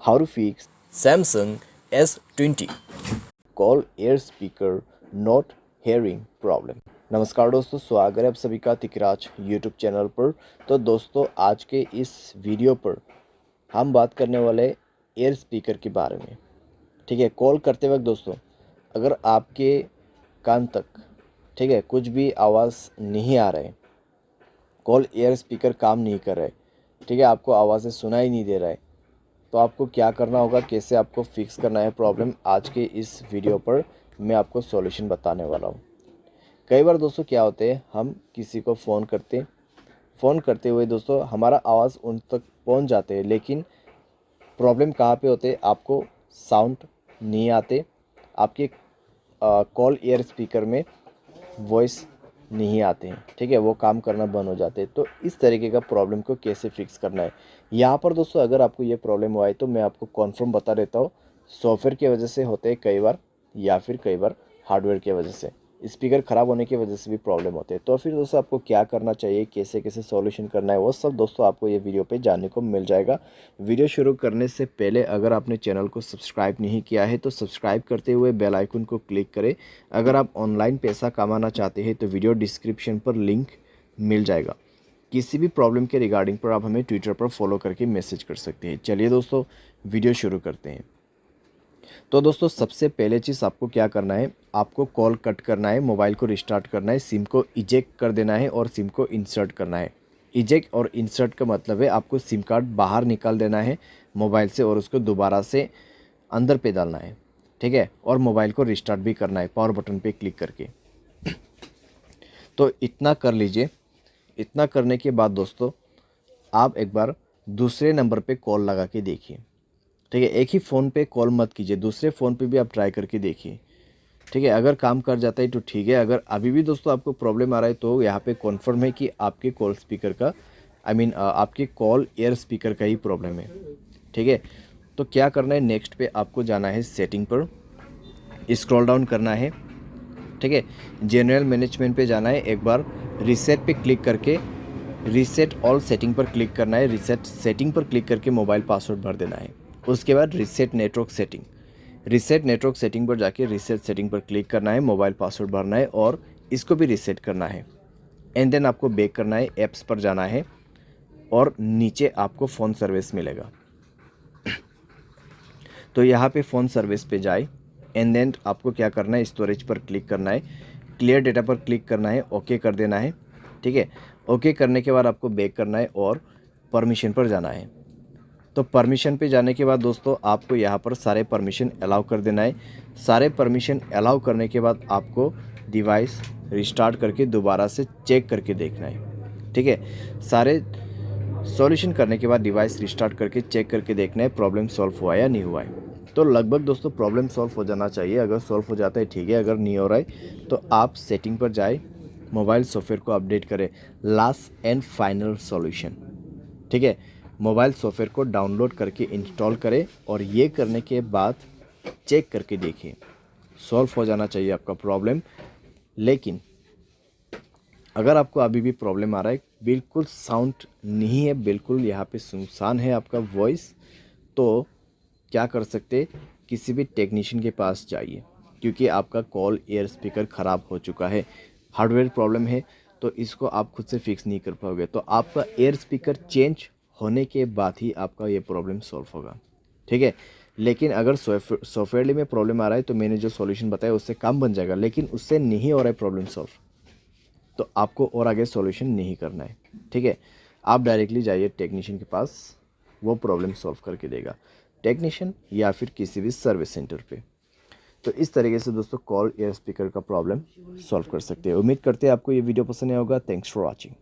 How to fix Samsung S20 call air speaker not hearing problem. नमस्कार दोस्तों, स्वागत है आप सभी का तिकराज यूट्यूब चैनल पर। तो दोस्तों, आज के इस वीडियो पर हम बात करने वाले एयर स्पीकर के बारे में। ठीक है, कॉल करते वक्त दोस्तों, अगर आपके कान तक ठीक है कुछ भी आवाज़ नहीं आ रहा है, कॉल एयर स्पीकर काम नहीं कर रहा है, ठीक है, आपको आवाज़ें सुनाई नहीं दे रहा है, तो आपको क्या करना होगा, कैसे आपको फिक्स करना है प्रॉब्लम, आज के इस वीडियो पर मैं आपको सॉल्यूशन बताने वाला हूँ। कई बार दोस्तों क्या होते हैं, हम किसी को फ़ोन करते हुए दोस्तों हमारा आवाज़ उन तक पहुँच जाते हैं, लेकिन प्रॉब्लम कहाँ पे होते हैं, आपको साउंड नहीं आते, आपके कॉल एयर स्पीकर में वॉइस नहीं आते हैं, ठीक है, वो काम करना बंद हो जाते हैं। तो इस तरीके का प्रॉब्लम को कैसे फिक्स करना है, यहाँ पर दोस्तों अगर आपको ये प्रॉब्लम हुआ है तो मैं आपको कॉन्फर्म बता देता हूँ। सॉफ्टवेयर की वजह से होते हैं कई बार, या फिर कई बार हार्डवेयर की वजह से, स्पीकर ख़राब होने की वजह से भी प्रॉब्लम होते हैं। तो फिर दोस्तों आपको क्या करना चाहिए, कैसे कैसे सॉल्यूशन करना है, वो सब दोस्तों आपको ये वीडियो पे जानने को मिल जाएगा। वीडियो शुरू करने से पहले अगर आपने चैनल को सब्सक्राइब नहीं किया है तो सब्सक्राइब करते हुए बेल आइकन को क्लिक करें। अगर आप ऑनलाइन पैसा कमाना चाहते हैं तो वीडियो डिस्क्रिप्शन पर लिंक मिल जाएगा। किसी भी प्रॉब्लम के रिगार्डिंग पर आप हमें ट्विटर पर फॉलो करके मैसेज कर सकते हैं। चलिए दोस्तों, वीडियो शुरू करते हैं। तो दोस्तों सबसे पहले चीज़ आपको क्या करना है, आपको कॉल कट करना है, मोबाइल को रिस्टार्ट करना है, सिम को इजेक्ट कर देना है और सिम को इंसर्ट करना है। इजेक्ट और इंसर्ट का मतलब है आपको सिम कार्ड बाहर निकाल देना है मोबाइल से और उसको दोबारा से अंदर पे डालना है, ठीक है, और मोबाइल को रिस्टार्ट भी करना है पावर बटन पे क्लिक करके। तो इतना कर लीजिए। इतना करने के बाद दोस्तों आप एक बार दूसरे नंबर पे कॉल लगा के देखिए, ठीक है, एक ही फ़ोन पे कॉल मत कीजिए, दूसरे फ़ोन पे भी आप ट्राई करके देखिए, ठीक है। अगर काम कर जाता है तो ठीक है, अगर अभी भी दोस्तों आपको प्रॉब्लम आ रहा है तो यहाँ पे कॉन्फर्म है कि आपके कॉल स्पीकर का आपके कॉल एयर स्पीकर का ही प्रॉब्लम है, ठीक है। तो क्या करना है, नेक्स्ट पे आपको जाना है सेटिंग पर, स्क्रॉल डाउन करना है, ठीक है, जनरल मैनेजमेंट पे जाना है, एक बार रीसेट पे क्लिक करके रीसेट ऑल सेटिंग पर क्लिक करना है, रीसेट सेटिंग पर क्लिक करके मोबाइल पासवर्ड भर देना है। उसके बाद रीसेट नेटवर्क सेटिंग पर जाके रीसेट सेटिंग पर क्लिक करना है, मोबाइल पासवर्ड भरना है और इसको भी रीसेट करना है। एंड देन आपको बैक करना है, ऐप्स पर जाना है और नीचे आपको फ़ोन सर्विस मिलेगा। तो यहाँ पे फ़ोन सर्विस पे जाए, एंड देन आपको क्या करना है, स्टोरेज पर क्लिक करना है, क्लियर डेटा पर क्लिक करना है, ओके कर देना है, ठीक है। ओके करने के बाद आपको बैक करना है और परमिशन पर जाना है। तो परमिशन पे जाने के बाद दोस्तों आपको यहाँ पर सारे परमिशन अलाउ कर देना है। सारे परमिशन अलाउ करने के बाद आपको डिवाइस रिस्टार्ट करके दोबारा से चेक करके देखना है, ठीक है। सारे सॉल्यूशन करने के बाद डिवाइस रिस्टार्ट करके चेक करके देखना है प्रॉब्लम सॉल्व हुआ या नहीं हुआ है। तो लगभग दोस्तों प्रॉब्लम सॉल्व हो जाना चाहिए। अगर सॉल्व हो जाता है ठीक है, अगर नहीं हो रहा है तो आप सेटिंग पर जाए, मोबाइल सॉफ्टवेयर को अपडेट करें, लास्ट एंड फाइनल सॉल्यूशन, ठीक है। मोबाइल सॉफ्टवेयर को डाउनलोड करके इंस्टॉल करें और ये करने के बाद चेक करके देखिए, सॉल्व हो जाना चाहिए आपका प्रॉब्लम। लेकिन अगर आपको अभी भी प्रॉब्लम आ रहा है, बिल्कुल साउंड नहीं है, बिल्कुल यहाँ पे सुनसान है आपका वॉइस, तो क्या कर सकते, किसी भी टेक्नीशियन के पास जाइए, क्योंकि आपका कॉल एयर स्पीकर ख़राब हो चुका है, हार्डवेयर प्रॉब्लम है, तो इसको आप खुद से फिक्स नहीं कर पाओगे। तो आपका एयर स्पीकर चेंज होने के बाद ही आपका ये प्रॉब्लम सॉल्व होगा, ठीक है। लेकिन अगर सॉफ्टवेयर में प्रॉब्लम आ रहा है तो मैंने जो सॉल्यूशन बताया उससे काम बन जाएगा, लेकिन उससे नहीं हो रहा है प्रॉब्लम सॉल्व, तो आपको और आगे सॉल्यूशन नहीं करना है, ठीक है। आप डायरेक्टली जाइए टेक्नीशियन के पास, वो प्रॉब्लम सॉल्व करके देगा, टेक्नीशियन या फिर किसी भी सर्विस सेंटर पे। तो इस तरीके से दोस्तों कॉल एयर स्पीकर का प्रॉब्लम सॉल्व कर सकते हैं। उम्मीद करते हैं आपको ये वीडियो पसंद आया होगा। Thanks for watching.